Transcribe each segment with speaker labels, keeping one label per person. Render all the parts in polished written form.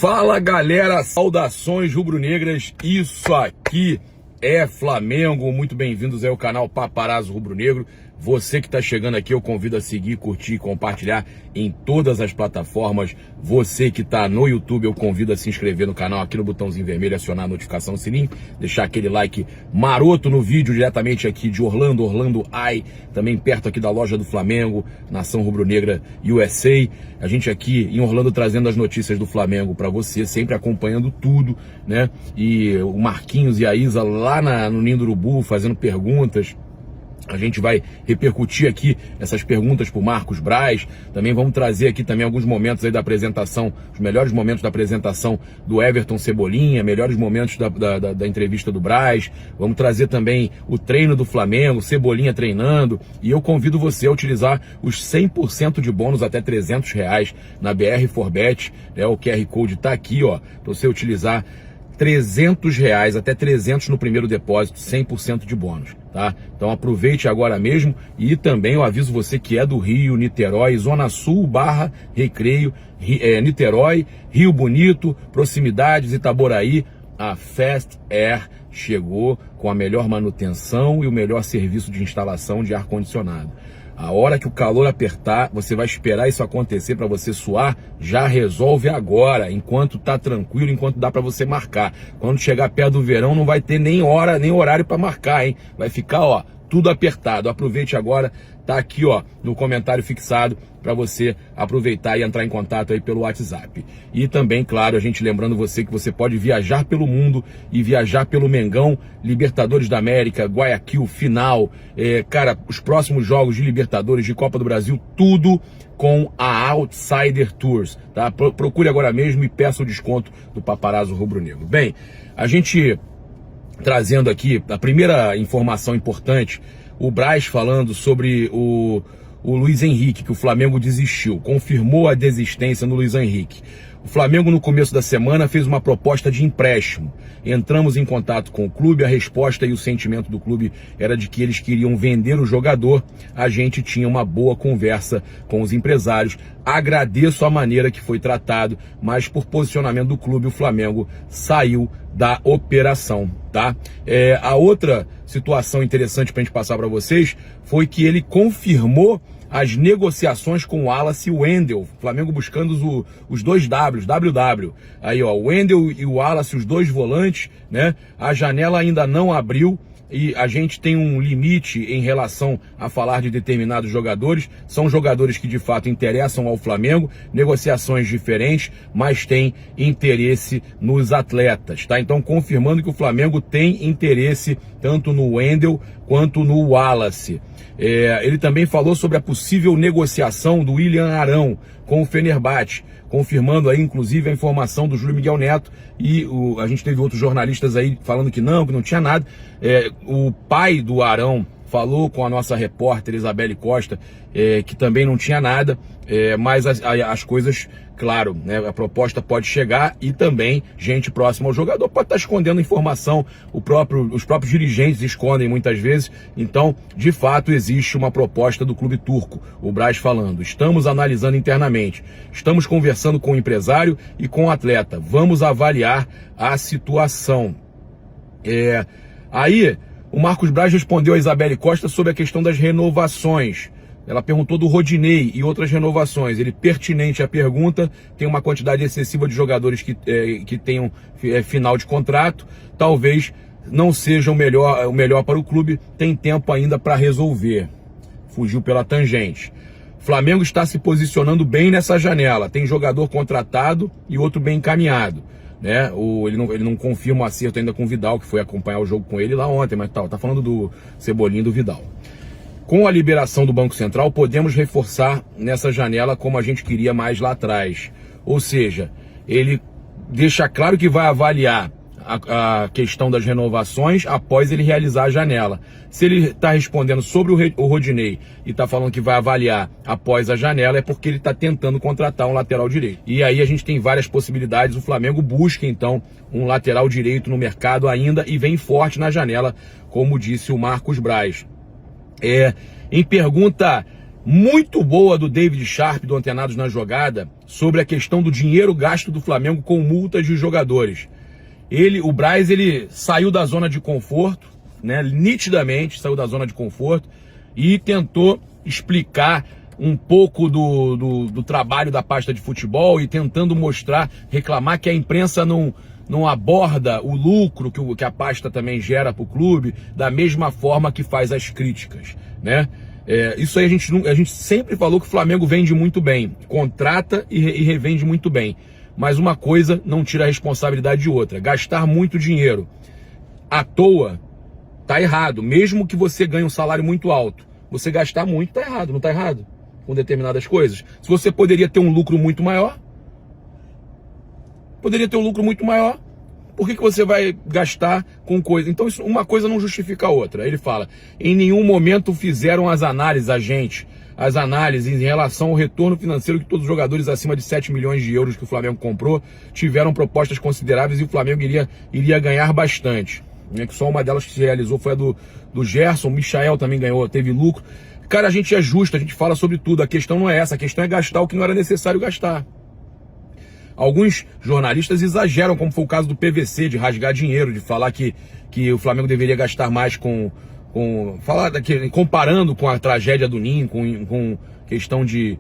Speaker 1: Fala galera, saudações rubro-negras, isso aqui é Flamengo, muito bem-vindos ao canal Paparazzo Rubro-Negro. Você que está chegando aqui, eu convido a seguir, curtir e compartilhar em todas as plataformas. Você que está no YouTube, eu convido a se inscrever no canal, aqui no botãozinho vermelho, acionar a notificação, sininho, deixar aquele like maroto no vídeo, diretamente aqui de Orlando Eye, também perto aqui da loja do Flamengo, Nação Rubro-Negra USA. A gente aqui em Orlando trazendo as notícias do Flamengo para você, sempre acompanhando tudo, né? E o Marquinhos e a Isa lá no Ninho do Urubu fazendo perguntas. A gente vai repercutir aqui essas perguntas para o Marcos Braz. Também vamos trazer aqui também alguns momentos aí da apresentação, os melhores momentos da apresentação do Everton Cebolinha, melhores momentos da entrevista do Braz. Vamos trazer também o treino do Flamengo, Cebolinha treinando. E eu convido você a utilizar os 100% de bônus até R$300 na BR4Bet. O QR Code está aqui, ó, para você utilizar. R$300, até 300 no primeiro depósito, 100% de bônus, tá? Então aproveite agora mesmo. E também eu aviso você que é do Rio, Niterói, Zona Sul / Recreio, Niterói, Rio Bonito, proximidades, Itaboraí, a Fast Air chegou com a melhor manutenção e o melhor serviço de instalação de ar-condicionado. A hora que o calor apertar, você vai esperar isso acontecer para você suar, já resolve agora, enquanto tá tranquilo, enquanto dá para você marcar. Quando chegar perto do verão, não vai ter nem hora, nem horário para marcar, hein? Vai ficar, ó, tudo apertado. Aproveite agora, tá aqui, ó, no comentário fixado para você aproveitar e entrar em contato aí pelo WhatsApp. E também, claro, a gente lembrando você que você pode viajar pelo mundo e viajar pelo Mengão, Libertadores da América, Guayaquil, final, cara, os próximos jogos de Libertadores, de Copa do Brasil, tudo com a Outsider Tours, tá? Procure agora mesmo e peça o desconto do Paparazzo Rubro-Negro. Bem, a gente trazendo aqui a primeira informação importante, o Braz falando sobre o Luiz Henrique, que o Flamengo desistiu, confirmou a desistência no Luiz Henrique. O Flamengo no começo da semana fez uma proposta de empréstimo. Entramos em contato com o clube, a resposta e o sentimento do clube era de que eles queriam vender o jogador. A gente tinha uma boa conversa com os empresários. Agradeço a maneira que foi tratado, mas por posicionamento do clube, o Flamengo saiu da operação, tá? A outra situação interessante para a gente passar para vocês foi que ele confirmou as negociações com o Wallace e o Wendel, Flamengo buscando os dois WW. Aí, ó, o Wendel e o Wallace, os dois volantes, né? A janela ainda não abriu e a gente tem um limite em relação a falar de determinados jogadores. São jogadores que de fato interessam ao Flamengo, negociações diferentes, mas tem interesse nos atletas, tá? Então, confirmando que o Flamengo tem interesse tanto no Wendel quanto no Wallace. Ele também falou sobre a possível negociação do William Arão com o Fenerbahçe, confirmando aí inclusive a informação do Júlio Miguel Neto, e a gente teve outros jornalistas aí falando que não tinha nada. O pai do Arão falou com a nossa repórter Isabelle Costa que também não tinha nada, mas as coisas, claro, né, a proposta pode chegar e também gente próxima ao jogador pode estar escondendo informação, os próprios dirigentes escondem muitas vezes. Então, de fato, existe uma proposta do clube turco, o Braz falando, estamos analisando internamente, estamos conversando com o empresário e com o atleta, vamos avaliar a situação. Aí, o Marcos Braz respondeu a Isabelle Costa sobre a questão das renovações. Ela perguntou do Rodinei e outras renovações. Ele, pertinente à pergunta, tem uma quantidade excessiva de jogadores que tenham final de contrato. Talvez não seja o melhor para o clube. Tem tempo ainda para resolver. Fugiu pela tangente. Flamengo está se posicionando bem nessa janela. Tem jogador contratado e outro bem encaminhado, né? Ele não confirma o acerto ainda com o Vidal, que foi acompanhar o jogo com ele lá ontem, mas tá falando do Cebolinha e do Vidal. Com a liberação do Banco Central, podemos reforçar nessa janela como a gente queria mais lá atrás. Ou seja, ele deixa claro que vai avaliar a questão das renovações após ele realizar a janela. Se ele está respondendo sobre o Rodinei e está falando que vai avaliar após a janela, é porque ele está tentando contratar um lateral direito. E aí a gente tem várias possibilidades. O Flamengo busca então um lateral direito no mercado ainda e vem forte na janela, como disse o Marcos Braz. Em pergunta muito boa do David Sharp, do Antenados na Jogada, sobre a questão do dinheiro gasto do Flamengo com multas de jogadores. O Braz, ele saiu da zona de conforto, né, nitidamente saiu da zona de conforto e tentou explicar um pouco do trabalho da pasta de futebol e tentando mostrar, reclamar que a imprensa não aborda o lucro que a pasta também gera para o clube da mesma forma que faz as críticas, né? Isso aí a gente sempre falou que o Flamengo vende muito bem, contrata e revende muito bem, mas uma coisa não tira a responsabilidade de outra. Gastar muito dinheiro à toa tá errado, mesmo que você ganhe um salário muito alto. Você gastar muito tá errado, não tá errado? Com determinadas coisas. Se você poderia ter um lucro muito maior, por que você vai gastar com coisa? Então uma coisa não justifica a outra. Ele fala, em nenhum momento fizeram as análises em relação ao retorno financeiro que todos os jogadores acima de 7 milhões de euros que o Flamengo comprou tiveram propostas consideráveis e o Flamengo iria ganhar bastante. Que só uma delas que se realizou foi a do Gerson, o Michael também ganhou, teve lucro. Cara, a gente é justo, a gente fala sobre tudo, a questão não é essa, a questão é gastar o que não era necessário gastar. Alguns jornalistas exageram, como foi o caso do PVC, de rasgar dinheiro, de falar que o Flamengo deveria gastar mais comparando com a tragédia do Ninho, com questão de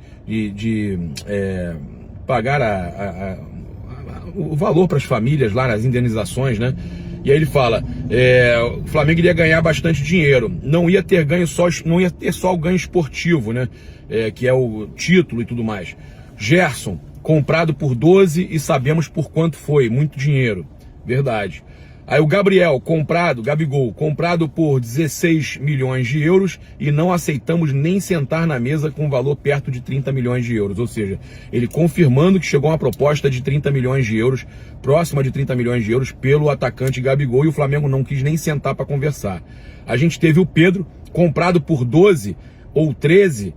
Speaker 1: pagar o valor para as famílias lá nas indenizações, né? E aí ele fala, o Flamengo iria ganhar bastante dinheiro, não ia ter só o ganho esportivo, né? Que é o título e tudo mais. Gerson, comprado por 12 e sabemos por quanto foi, muito dinheiro, verdade. Aí o Gabigol, comprado por 16 milhões de euros e não aceitamos nem sentar na mesa com um valor perto de 30 milhões de euros. Ou seja, ele confirmando que chegou uma proposta de 30 milhões de euros, próxima de 30 milhões de euros pelo atacante Gabigol, e o Flamengo não quis nem sentar para conversar. A gente teve o Pedro, comprado por 12 ou 13,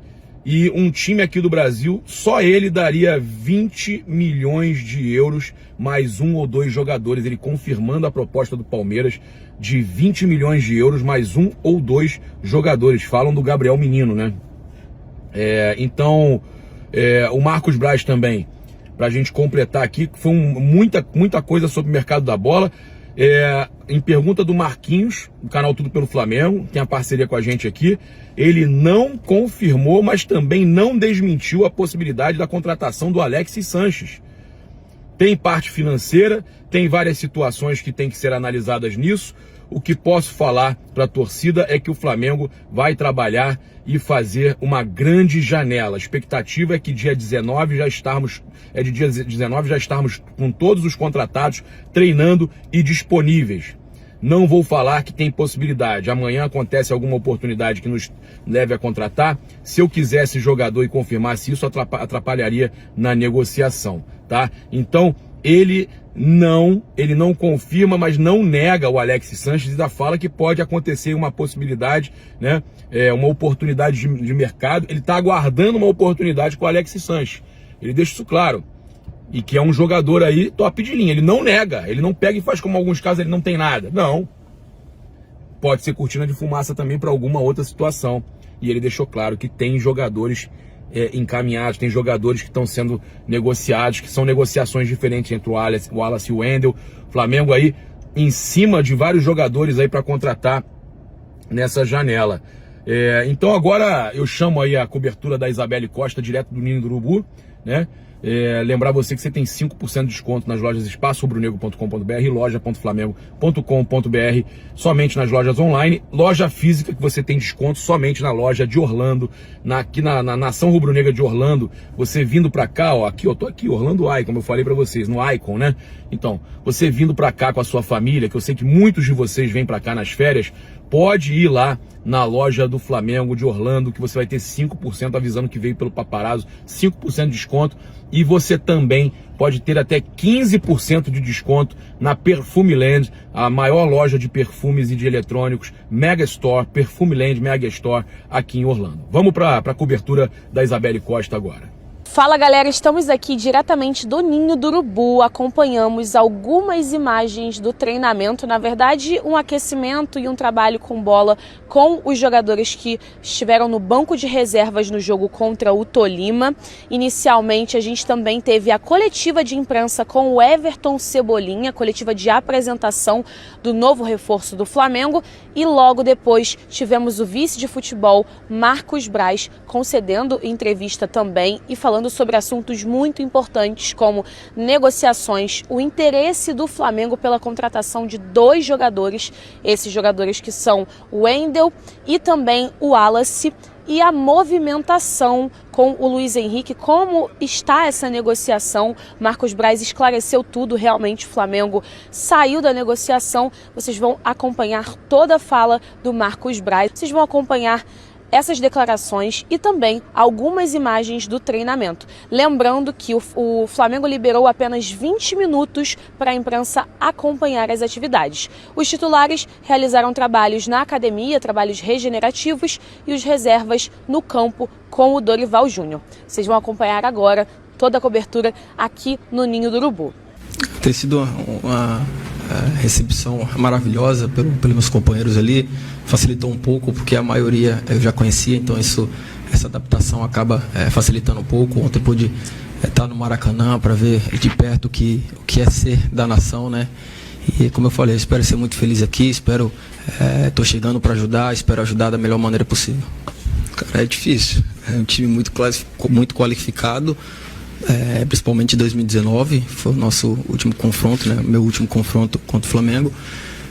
Speaker 1: e um time aqui do Brasil, só ele daria 20 milhões de euros mais um ou dois jogadores. Ele confirmando a proposta do Palmeiras de 20 milhões de euros mais um ou dois jogadores. Falam do Gabriel Menino, né? Então, o Marcos Braz também, pra gente completar aqui, foi muita coisa sobre o mercado da bola. Em pergunta do Marquinhos, do canal Tudo Pelo Flamengo, tem a parceria com a gente aqui, ele não confirmou, mas também não desmentiu a possibilidade da contratação do Alexis Sanches. Tem parte financeira, tem várias situações que tem que ser analisadas nisso. O que posso falar para a torcida é que o Flamengo vai trabalhar e fazer uma grande janela. A expectativa é que dia 19 já estarmos com todos os contratados treinando e disponíveis. Não vou falar que tem possibilidade. Amanhã acontece alguma oportunidade que nos leve a contratar. Se eu quisesse jogador e confirmasse isso, atrapalharia na negociação, tá? Então, ele não confirma, mas não nega o Alexis Sanches, e ainda fala que pode acontecer uma possibilidade, né? Uma oportunidade de mercado. Ele está aguardando uma oportunidade com o Alexis Sanches. Ele deixa isso claro. E que é um jogador aí top de linha. Ele não nega, ele não pega e faz como em alguns casos ele não tem nada. Não. Pode ser cortina de fumaça também para alguma outra situação. E ele deixou claro que tem jogadores encaminhados, tem jogadores que estão sendo negociados, que são negociações diferentes entre o Wallace e o Wendel. Flamengo aí em cima de vários jogadores aí para contratar nessa janela. Então agora eu chamo aí a cobertura da Isabelle Costa, direto do Ninho do Urubu, né? Lembrar você que você tem 5% de desconto nas lojas espaçorubronegro.com.br e loja.flamengo.com.br, somente nas lojas online. Loja física que você tem desconto somente na loja de Orlando, aqui na Nação Rubro-Negra de Orlando. Você vindo pra cá, ó, aqui, eu tô aqui, Orlando Icon, como eu falei pra vocês, no Icon, né? Então, você vindo pra cá com a sua família, que eu sei que muitos de vocês vêm pra cá nas férias, pode ir lá na loja do Flamengo de Orlando, que você vai ter 5%, avisando que veio pelo Paparazzo, 5% de desconto, e você também pode ter até 15% de desconto na Perfumeland, a maior loja de perfumes e de eletrônicos, Mega Store, Perfumeland Mega Store, aqui em Orlando. Vamos para a cobertura da Isabelle Costa agora.
Speaker 2: Fala galera, estamos aqui diretamente do Ninho do Urubu, acompanhamos algumas imagens do treinamento, na verdade um aquecimento e um trabalho com bola com os jogadores que estiveram no banco de reservas no jogo contra o Tolima. Inicialmente a gente também teve a coletiva de imprensa com o Everton Cebolinha, coletiva de apresentação do novo reforço do Flamengo, e logo depois tivemos o vice de futebol Marcos Braz concedendo entrevista também e falando sobre assuntos muito importantes como negociações, o interesse do Flamengo pela contratação de 2 jogadores, esses jogadores que são o Wendel e também o Wallace, e a movimentação com o Luiz Henrique, como está essa negociação. Marcos Braz esclareceu tudo, realmente o Flamengo saiu da negociação. Vocês vão acompanhar toda a fala do Marcos Braz, vocês vão acompanhar essas declarações e também algumas imagens do treinamento. Lembrando que o Flamengo liberou apenas 20 minutos para a imprensa acompanhar as atividades. Os titulares realizaram trabalhos na academia, trabalhos regenerativos, e os reservas no campo com o Dorival Júnior. Vocês vão acompanhar agora toda a cobertura aqui no Ninho do Urubu.
Speaker 3: Tem sido uma recepção maravilhosa pelos meus companheiros ali. Facilitou um pouco porque a maioria eu já conhecia, então essa adaptação acaba facilitando um pouco. Ontem pude estar no Maracanã para ver de perto o que é ser da nação, né? E como eu falei, eu espero ser muito feliz aqui, estou chegando para ajudar, espero ajudar da melhor maneira possível. Cara, é difícil, é um time muito qualificado. Principalmente em 2019, foi o nosso último confronto, né? Meu último confronto contra o Flamengo.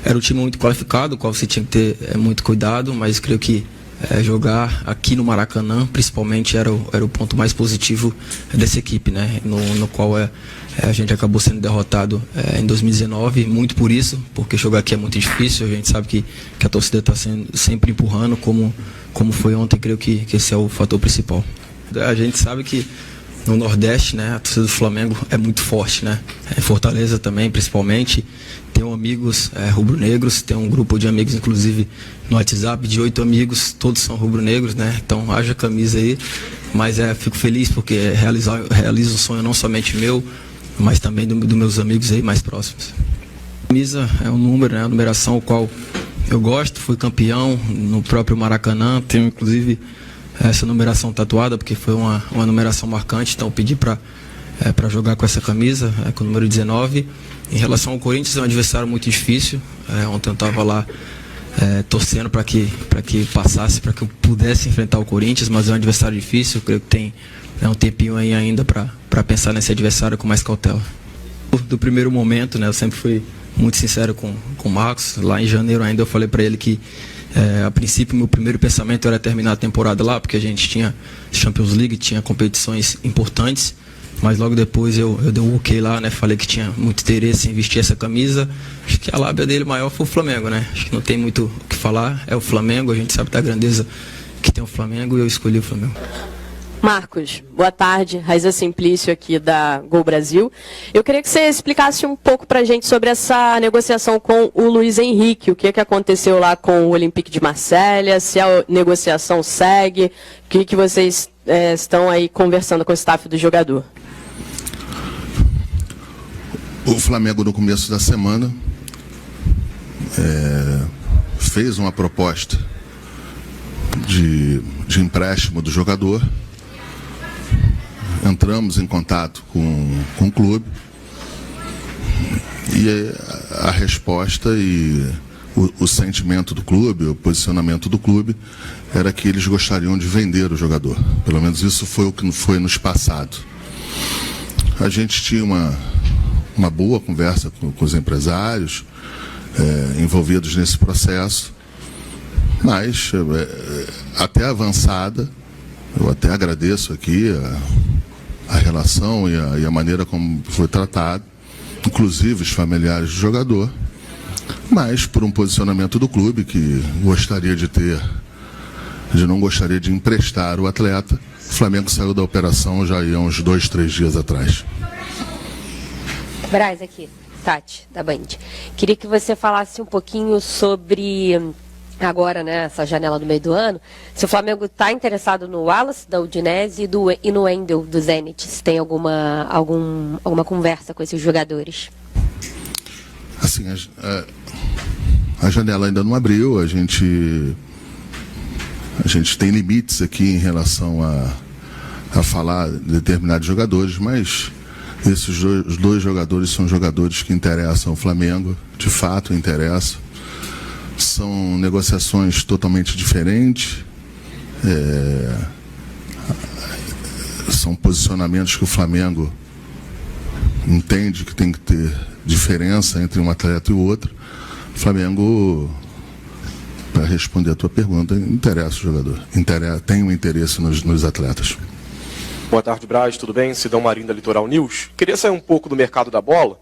Speaker 3: Era um time muito qualificado, o qual você tinha que ter muito cuidado, mas creio que jogar aqui no Maracanã, principalmente, era o ponto mais positivo dessa equipe, né? No qual a gente acabou sendo derrotado em 2019, muito por isso, porque jogar aqui é muito difícil. A gente sabe que a torcida está sempre empurrando, como foi ontem. Creio que esse é o fator principal. A gente sabe que no Nordeste, né, a torcida do Flamengo é muito forte, né? Em Fortaleza também, principalmente. Tenho amigos rubro-negros, tem um grupo de amigos, inclusive, no WhatsApp, de 8 amigos, todos são rubro-negros, né? Então, haja camisa aí. Mas fico feliz porque realizo um sonho não somente meu, mas também dos meus amigos aí mais próximos. A camisa é um número, né? A numeração, o qual eu gosto, fui campeão no próprio Maracanã, tenho, inclusive, essa numeração tatuada, porque foi uma numeração marcante, então pedi para jogar com essa camisa, com o número 19. Em relação ao Corinthians, é um adversário muito difícil. Ontem eu estava lá torcendo para que passasse, para que eu pudesse enfrentar o Corinthians, mas é um adversário difícil. Eu creio que tem um tempinho aí ainda para pensar nesse adversário com mais cautela. Do primeiro momento, né, eu sempre fui muito sincero com o Marcos. Lá em janeiro ainda eu falei para ele que a princípio, meu primeiro pensamento era terminar a temporada lá, porque a gente tinha Champions League, tinha competições importantes, mas logo depois eu dei um ok lá, né? Falei que tinha muito interesse em vestir essa camisa. Acho que a lábia dele maior foi o Flamengo, né? Acho que não tem muito o que falar, é o Flamengo, a gente sabe da grandeza que tem o Flamengo e eu escolhi o Flamengo.
Speaker 4: Marcos, boa tarde, Raiza Simplício aqui da Gol Brasil. Eu queria que você explicasse um pouco pra gente sobre essa negociação com o Luiz Henrique, o que aconteceu lá com o Olympique de Marselha, se a negociação segue, o que vocês estão aí conversando com o staff do jogador.
Speaker 5: O Flamengo, no começo da semana, fez uma proposta de empréstimo do jogador. Entramos em contato com o clube e a resposta e o sentimento do clube, o posicionamento do clube era que eles gostariam de vender o jogador. Pelo menos isso foi o que foi nos passado. A gente tinha uma boa conversa com os empresários envolvidos nesse processo, mas até avançada, eu até agradeço aqui a relação e a maneira como foi tratado, inclusive os familiares do jogador, mas por um posicionamento do clube que não gostaria de emprestar o atleta, o Flamengo saiu da operação já há uns 2, 3 dias atrás.
Speaker 6: Braz aqui, Tati, da Band. Queria que você falasse um pouquinho sobre
Speaker 4: agora, né, essa janela do meio do ano, se o Flamengo está interessado no Wallace da Udinese e no Wendel do Zenit, se tem alguma conversa com esses jogadores?
Speaker 5: Assim, a janela ainda não abriu, a gente tem limites aqui em relação a falar de determinados jogadores, mas esses dois jogadores são jogadores que interessam ao Flamengo, de fato interessam. São negociações totalmente diferentes, são posicionamentos que o Flamengo entende que tem que ter diferença entre um atleta e o outro. O Flamengo, para responder a tua pergunta, interessa o jogador, tem um interesse nos atletas.
Speaker 6: Boa tarde, Braz, tudo bem? Sidão Marinho da Litoral News. Queria sair um pouco do mercado da bola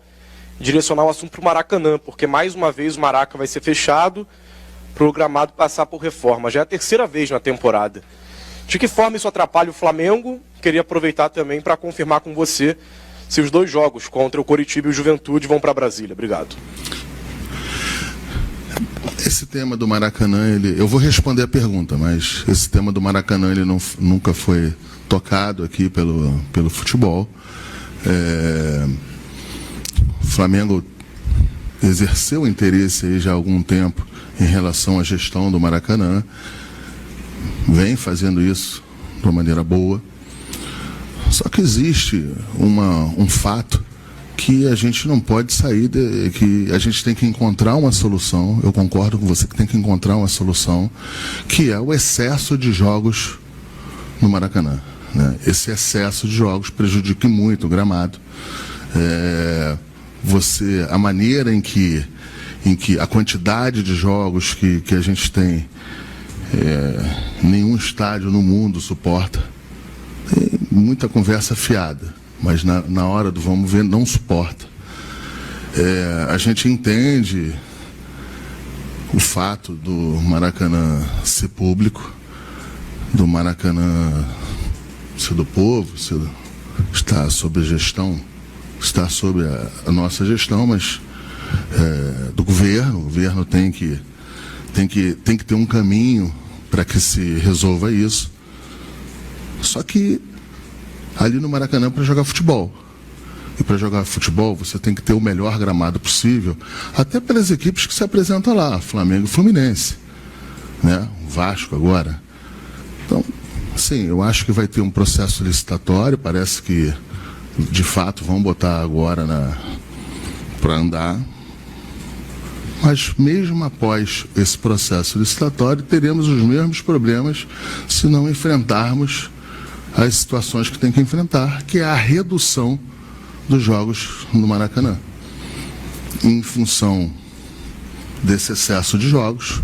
Speaker 6: e direcionar o assunto para o Maracanã, porque mais uma vez o Maraca vai ser fechado, programado passar por reforma. Já é a terceira vez na temporada. De que forma isso atrapalha o Flamengo? Queria aproveitar também para confirmar com você se os dois jogos contra o Coritiba e o Juventude vão para Brasília. Obrigado.
Speaker 5: Esse tema do Maracanã, eu vou responder a pergunta, mas esse tema do Maracanã ele nunca foi tocado aqui pelo futebol. O Flamengo exerceu interesse aí já há algum tempo em relação à gestão do Maracanã, vem fazendo isso de uma maneira boa. Só que existe um fato que a gente não pode sair, que a gente tem que encontrar uma solução. Eu concordo com você que tem que encontrar uma solução, que é o excesso de jogos no Maracanã, né? Esse excesso de jogos prejudica muito o gramado. A maneira em que a quantidade de jogos que a gente tem, nenhum estádio no mundo suporta. Tem muita conversa fiada, mas na hora do vamos ver não suporta. A gente entende o fato do Maracanã ser público, do Maracanã ser do povo, estar sob a gestão, estar sob a nossa gestão, mas do governo. O governo tem que ter um caminho para que se resolva isso. Só que ali no Maracanã é para jogar futebol. E para jogar futebol você tem que ter o melhor gramado possível, até pelas equipes que se apresentam lá, Flamengo e Fluminense, né? O Vasco agora. Então, sim, eu acho que vai ter um processo licitatório, parece que de fato vão botar agora para andar. Mas mesmo após esse processo licitatório, teremos os mesmos problemas se não enfrentarmos as situações que tem que enfrentar, que é a redução dos jogos no Maracanã. Em função desse excesso de jogos,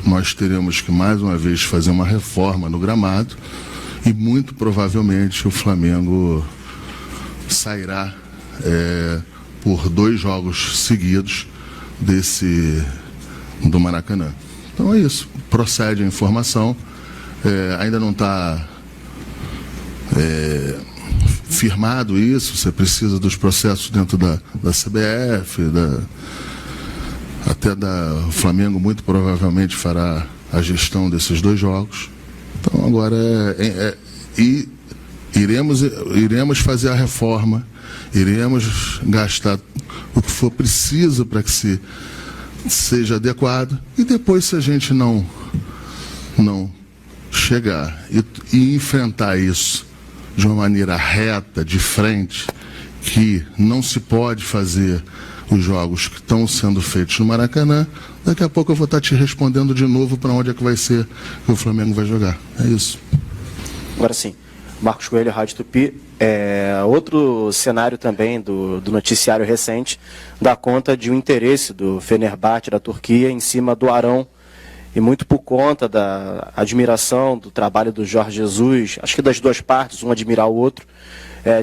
Speaker 5: nós teremos que mais uma vez fazer uma reforma no gramado e muito provavelmente o Flamengo sairá por 2 jogos seguidos do Maracanã. Então é isso, procede a informação. Ainda não está firmado isso, você precisa dos processos dentro da CBF, o Flamengo muito provavelmente fará a gestão desses 2 jogos. Então agora iremos fazer a reforma, iremos gastar o que for preciso para que seja adequado, e depois, se a gente não chegar e enfrentar isso de uma maneira reta, de frente, que não se pode fazer os jogos que estão sendo feitos no Maracanã, daqui a pouco eu vou estar te respondendo de novo para onde é que vai ser que o Flamengo vai jogar. É isso.
Speaker 6: Agora sim, Marcos Coelho, Rádio Tupi. Outro cenário também do noticiário recente dá conta de um interesse do Fenerbahçe da Turquia em cima do Arão, e muito por conta da admiração do trabalho do Jorge Jesus, acho que das duas partes, um admirar o outro.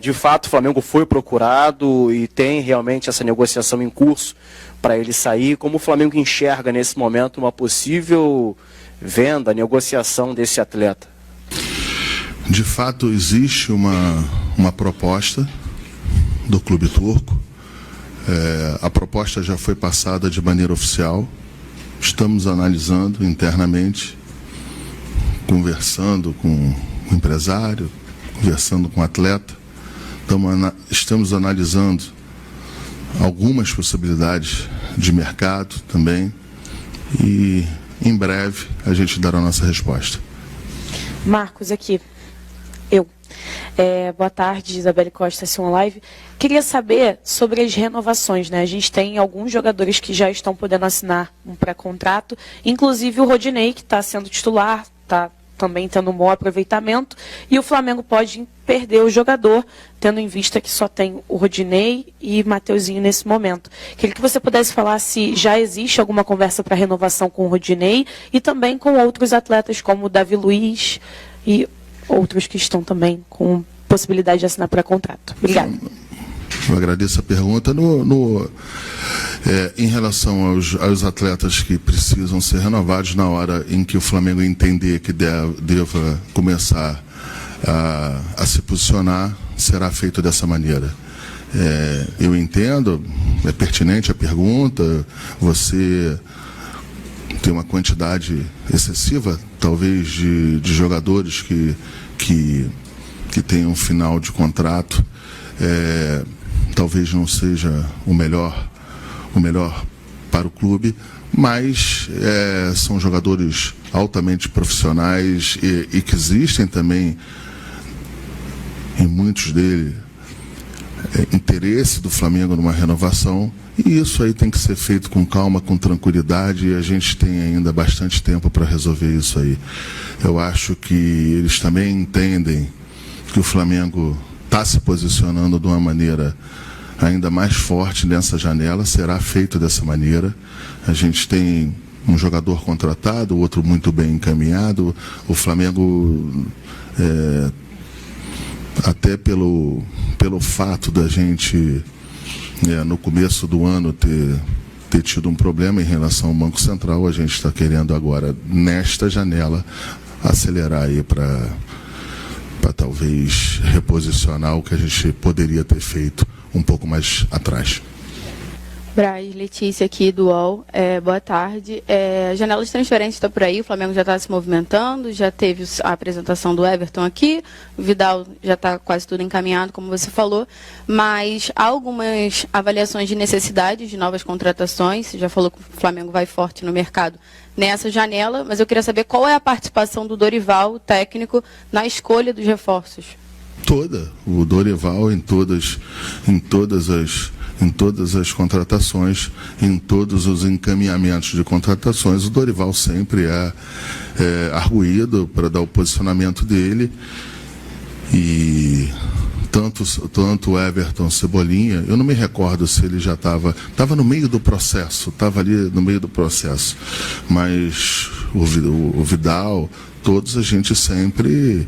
Speaker 6: De fato, o Flamengo foi procurado e tem realmente essa negociação em curso para ele sair. Como o Flamengo enxerga nesse momento uma possível venda, negociação desse atleta?
Speaker 5: De fato, existe uma proposta do clube turco. A proposta já foi passada de maneira oficial. Estamos analisando internamente, conversando com o empresário, conversando com o atleta. Estamos analisando algumas possibilidades de mercado também. E em breve a gente dará a nossa resposta.
Speaker 2: Marcos, aqui. Boa tarde, Isabelle Costa, C1 Live. Queria saber sobre as renovações, né? A gente tem alguns jogadores que já estão podendo assinar um pré-contrato, inclusive o Rodinei, que está sendo titular, está também tendo um bom aproveitamento, e o Flamengo pode perder o jogador, tendo em vista que só tem o Rodinei e Mateuzinho nesse momento. Queria que você pudesse falar se já existe alguma conversa para renovação com o Rodinei e também com outros atletas como o Davi Luiz e outros que estão também com possibilidade de assinar pré-contrato. Obrigada.
Speaker 5: Eu agradeço a pergunta. Em relação aos atletas que precisam ser renovados, na hora em que o Flamengo entender que deva começar a se posicionar, será feito dessa maneira. Eu entendo, é pertinente a pergunta, você tem uma quantidade excessiva, talvez, de jogadores que tenham um final de contrato, talvez não seja o melhor para o clube, mas são jogadores altamente profissionais e que existem também, em muitos deles, interesse do Flamengo numa renovação, e isso aí tem que ser feito com calma, com tranquilidade, e a gente tem ainda bastante tempo para resolver isso aí. Eu acho que eles também entendem que o Flamengo está se posicionando de uma maneira ainda mais forte nessa janela, será feito dessa maneira. A gente tem um jogador contratado, o outro muito bem encaminhado. O Flamengo, até pelo fato da gente, no começo do ano, ter tido um problema em relação ao Banco Central, a gente está querendo agora, nesta janela, acelerar aí para talvez reposicionar o que a gente poderia ter feito um pouco mais atrás.
Speaker 7: Braz, Letícia aqui do UOL, boa tarde. A janela de transferência está por aí, o Flamengo já está se movimentando, já teve a apresentação do Everton aqui, o Vidal já está quase tudo encaminhado, como você falou, mas há algumas avaliações de necessidade de novas contratações, você já falou que o Flamengo vai forte no mercado nessa janela, mas eu queria saber qual é a participação do Dorival, o técnico, na escolha dos reforços.
Speaker 5: O Dorival em todas as contratações, em todos os encaminhamentos de contratações, o Dorival sempre é arguído para dar o posicionamento dele, e tanto o Everton Cebolinha, eu não me recordo se ele já estava no meio do processo, mas o Vidal, todos a gente sempre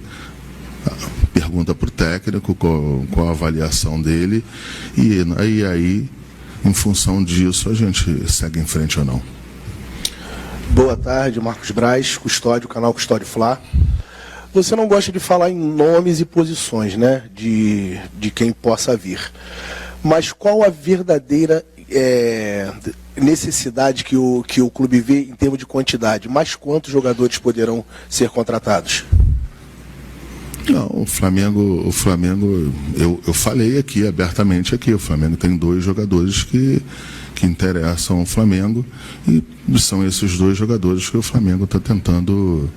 Speaker 5: pergunta para o técnico qual a avaliação dele, e aí, em função disso, a gente segue em frente ou não.
Speaker 8: Boa tarde, Marcos Braz, Custódio, canal Custódio Fla. Você não gosta de falar em nomes e posições, né, de quem possa vir. Mas qual a verdadeira necessidade que o clube vê em termos de quantidade? Mais quantos jogadores poderão ser contratados?
Speaker 5: Não, o Flamengo, eu falei aqui abertamente o Flamengo tem 2 jogadores que interessam ao Flamengo, e são esses 2 jogadores que o Flamengo está tentando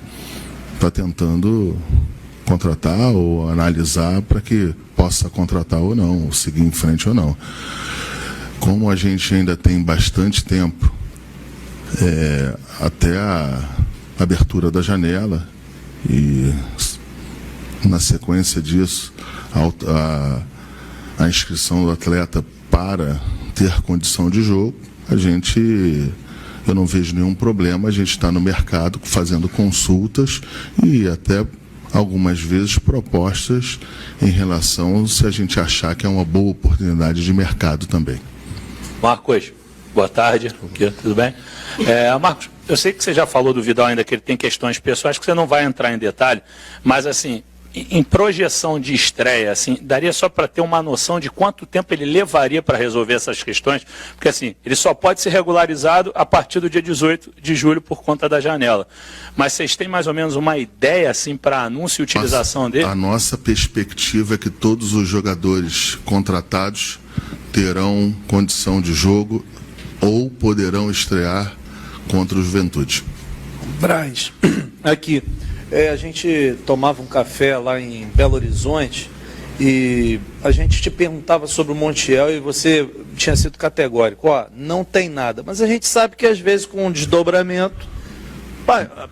Speaker 5: contratar ou analisar para que possa contratar ou não, ou seguir em frente ou não. Como a gente ainda tem bastante tempo até a abertura da janela, e na sequência disso a inscrição do atleta para ter condição de jogo, eu não vejo nenhum problema, a gente está no mercado fazendo consultas e até algumas vezes propostas em relação, se a gente achar que é uma boa oportunidade de mercado também.
Speaker 9: Marcos, boa tarde, tudo bem? Marcos, eu sei que você já falou do Vidal ainda, que ele tem questões pessoais, que você não vai entrar em detalhe, mas assim, em projeção de estreia, assim, daria só para ter uma noção de quanto tempo ele levaria para resolver essas questões? Porque assim, ele só pode ser regularizado a partir do dia 18 de julho por conta da janela. Mas vocês têm mais ou menos uma ideia assim, para anúncio e utilização dele?
Speaker 5: A nossa perspectiva é que todos os jogadores contratados terão condição de jogo ou poderão estrear contra o Juventude.
Speaker 10: Braz, aqui, a gente tomava um café lá em Belo Horizonte e a gente te perguntava sobre o Montiel e você tinha sido categórico, não tem nada, mas a gente sabe que às vezes com um desdobramento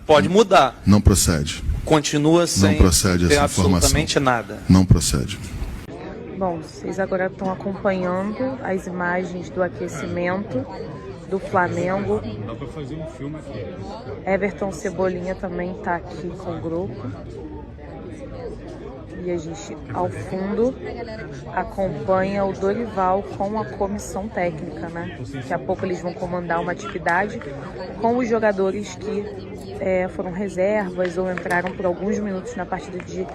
Speaker 10: pode mudar.
Speaker 5: Não procede.
Speaker 10: Continua sem
Speaker 5: não procede essa
Speaker 10: absolutamente
Speaker 5: informação.
Speaker 10: nada.
Speaker 5: Não procede.
Speaker 2: Bom, vocês agora estão acompanhando as imagens do aquecimento do Flamengo.
Speaker 11: Dá pra fazer um filme aqui.
Speaker 2: Everton Cebolinha também está aqui com o grupo. E a gente, ao fundo, acompanha o Dorival com a comissão técnica, né? Daqui a pouco eles vão comandar uma atividade com os jogadores que foram reservas ou entraram por alguns minutos na partida de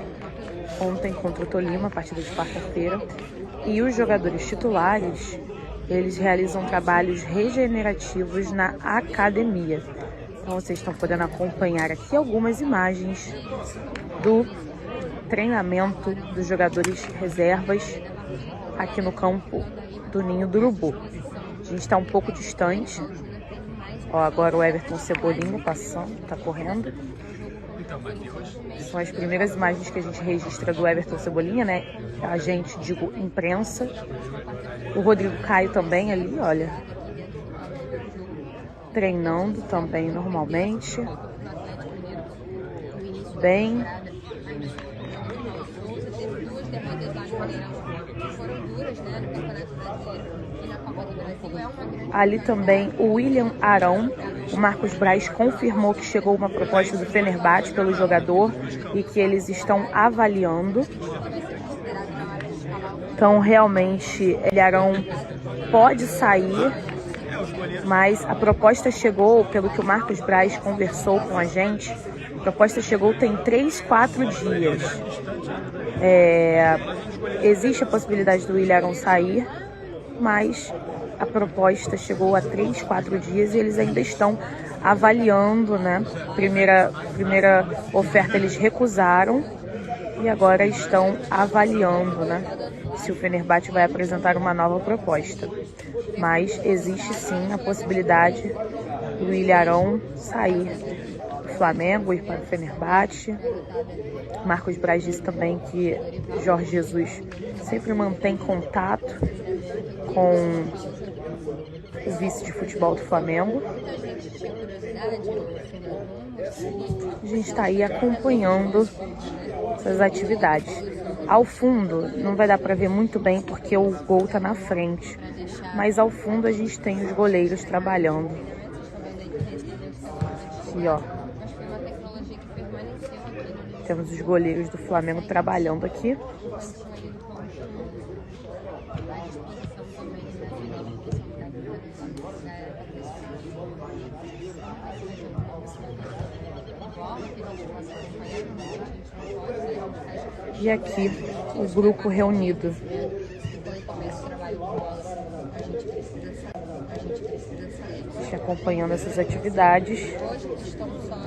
Speaker 2: ontem contra o Tolima, partida de quarta-feira. E os jogadores titulares, eles realizam trabalhos regenerativos na academia. Então vocês estão podendo acompanhar aqui algumas imagens do treinamento dos jogadores reservas aqui no campo do Ninho do Urubu. A gente está um pouco distante. Agora o Everton Cebolinha passando, está correndo. São as primeiras imagens que a gente registra do Everton Cebolinha, né? A gente, digo, imprensa. O Rodrigo Caio também ali, olha. Treinando também normalmente. Bem. Ali também o William Arão. O Marcos Braz confirmou que chegou uma proposta do Fenerbahçe pelo jogador e que eles estão avaliando. Então, realmente, o Arão pode sair, mas a proposta chegou, pelo que o Marcos Braz conversou com a gente, a proposta chegou tem 3-4 dias. Existe a possibilidade do William Arão sair, mas a proposta chegou a 3-4 dias e eles ainda estão avaliando, né? Primeira oferta eles recusaram e agora estão avaliando, né? Se o Fenerbahçe vai apresentar uma nova proposta. Mas existe sim a possibilidade do William Arão sair do Flamengo e ir para o Fenerbahçe. Marcos Braz disse também que Jorge Jesus sempre mantém contato com o vice de futebol do Flamengo. A gente está aí acompanhando essas atividades. Ao fundo, não vai dar para ver muito bem porque o gol está na frente, mas ao fundo a gente tem os goleiros trabalhando. Aqui, ó. Temos os goleiros do Flamengo trabalhando aqui. E aqui o grupo reunido. Acompanhando essas atividades.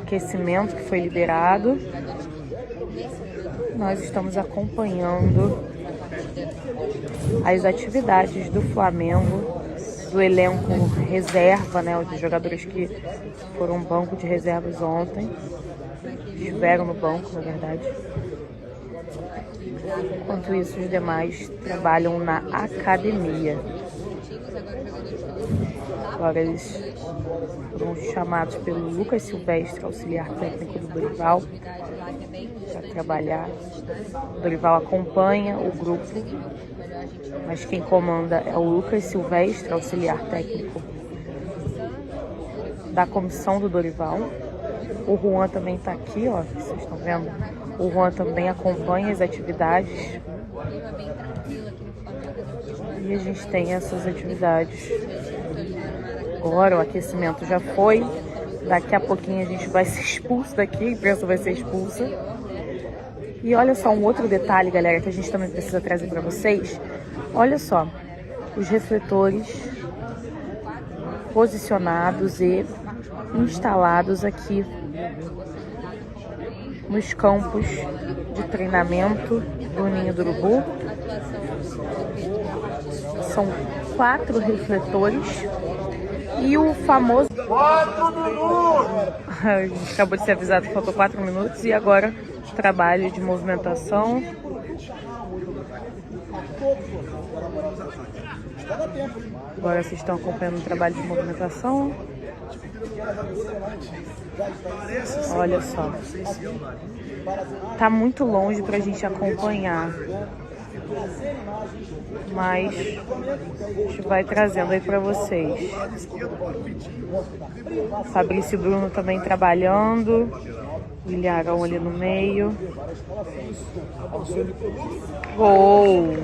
Speaker 2: Aquecimento que foi liberado. Nós estamos acompanhando as atividades do Flamengo, do elenco reserva, né? Os jogadores que foram banco de reservas ontem. Estiveram no banco, na verdade. Enquanto isso, os demais trabalham na academia. Agora eles foram chamados pelo Lucas Silvestre, auxiliar técnico do Dorival, para trabalhar. O Dorival acompanha o grupo, mas quem comanda é o Lucas Silvestre, auxiliar técnico da comissão do Dorival. O Juan também está aqui, ó, vocês estão vendo? O Juan também acompanha as atividades. E a gente tem essas atividades. Agora o aquecimento já foi. Daqui a pouquinho a gente vai ser expulso daqui, a imprensa vai ser expulsa. E olha só um outro detalhe, galera, que a gente também precisa trazer para vocês. Olha só, os refletores posicionados e instalados aqui nos campos de treinamento do Ninho do Urubu. São 4 refletores e o famoso... 4 minutos! A gente acabou de ser avisado que faltou 4 minutos e agora trabalho de movimentação. Agora vocês estão acompanhando o trabalho de movimentação. Olha só. Tá muito longe pra gente acompanhar. Mas a gente vai trazendo aí pra vocês. Fabrício e Bruno também trabalhando. O Ilharão ali no meio. Gol!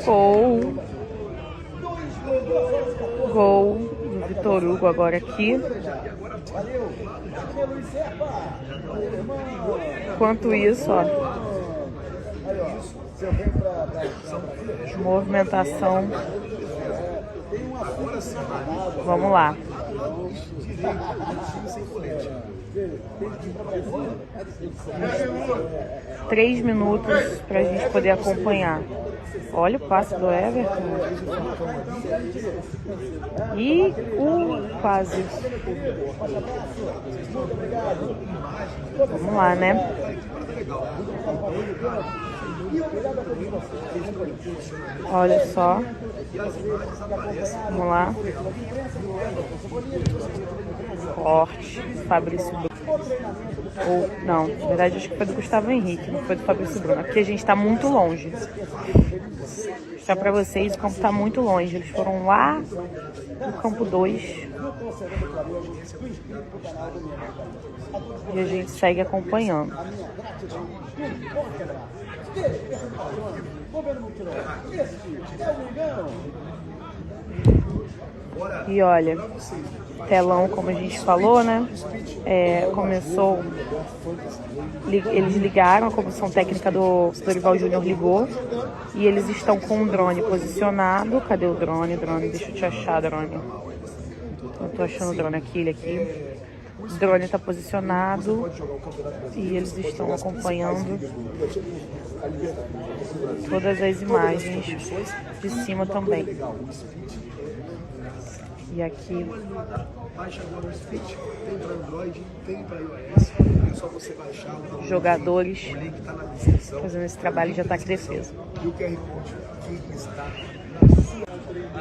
Speaker 2: Gol! Gol do Vitor Hugo agora aqui. Enquanto isso, ó, movimentação. Vamos lá. 3 minutos pra gente poder acompanhar. Olha o passe do Everton. E quase. Vamos lá, né? Olha só. Vamos lá. Forte. Fabrício Bruno. Ou, não, na verdade acho que foi do Gustavo Henrique, não foi do Fabrício Bruno. Porque a gente tá muito longe. Vou mostrar pra vocês, o campo tá muito longe. Eles foram lá no campo 2. E a gente segue acompanhando. E olha, telão, como a gente falou, né? Começou, eles ligaram, a comissão técnica do Dorival Júnior ligou e eles estão com o drone posicionado. Cadê o drone? Deixa eu te achar, drone. Eu tô achando o drone aqui, ele aqui. O drone está posicionado e eles estão acompanhando todas as imagens de cima também. E aqui jogadores fazendo esse trabalho de ataque e defesa.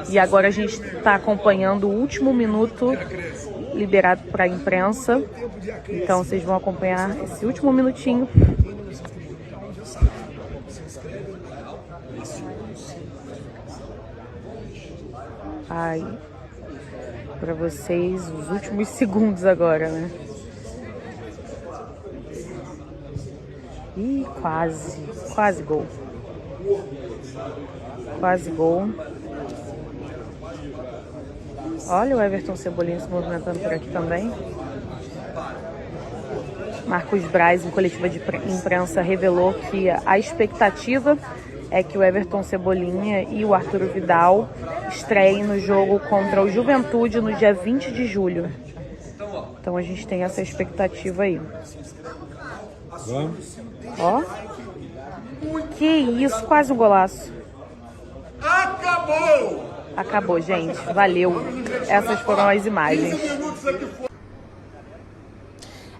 Speaker 2: E agora a gente está acompanhando o último minuto liberado para a imprensa. Então vocês vão acompanhar esse último minutinho. Aí, para vocês, os últimos segundos agora, né? Ih, quase gol. Quase gol. Olha o Everton Cebolinha se movimentando por aqui também. Marcos Braz, em coletiva de imprensa, revelou que a expectativa é que o Everton Cebolinha e o Arturo Vidal estreiem no jogo contra o Juventude no dia 20 de julho. Então a gente tem essa expectativa aí. Ó. Que isso, quase um golaço. Acabou, gente. Valeu. Essas foram as imagens.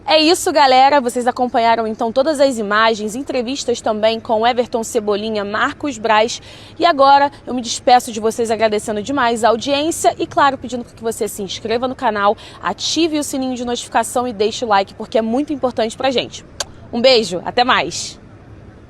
Speaker 2: É isso, galera. Vocês acompanharam então todas as imagens, entrevistas também com Everton Cebolinha, Marcos Braz. E agora eu me despeço de vocês agradecendo demais a audiência e, claro, pedindo que você se inscreva no canal, ative o sininho de notificação e deixe o like, porque é muito importante pra gente. Um beijo, até mais!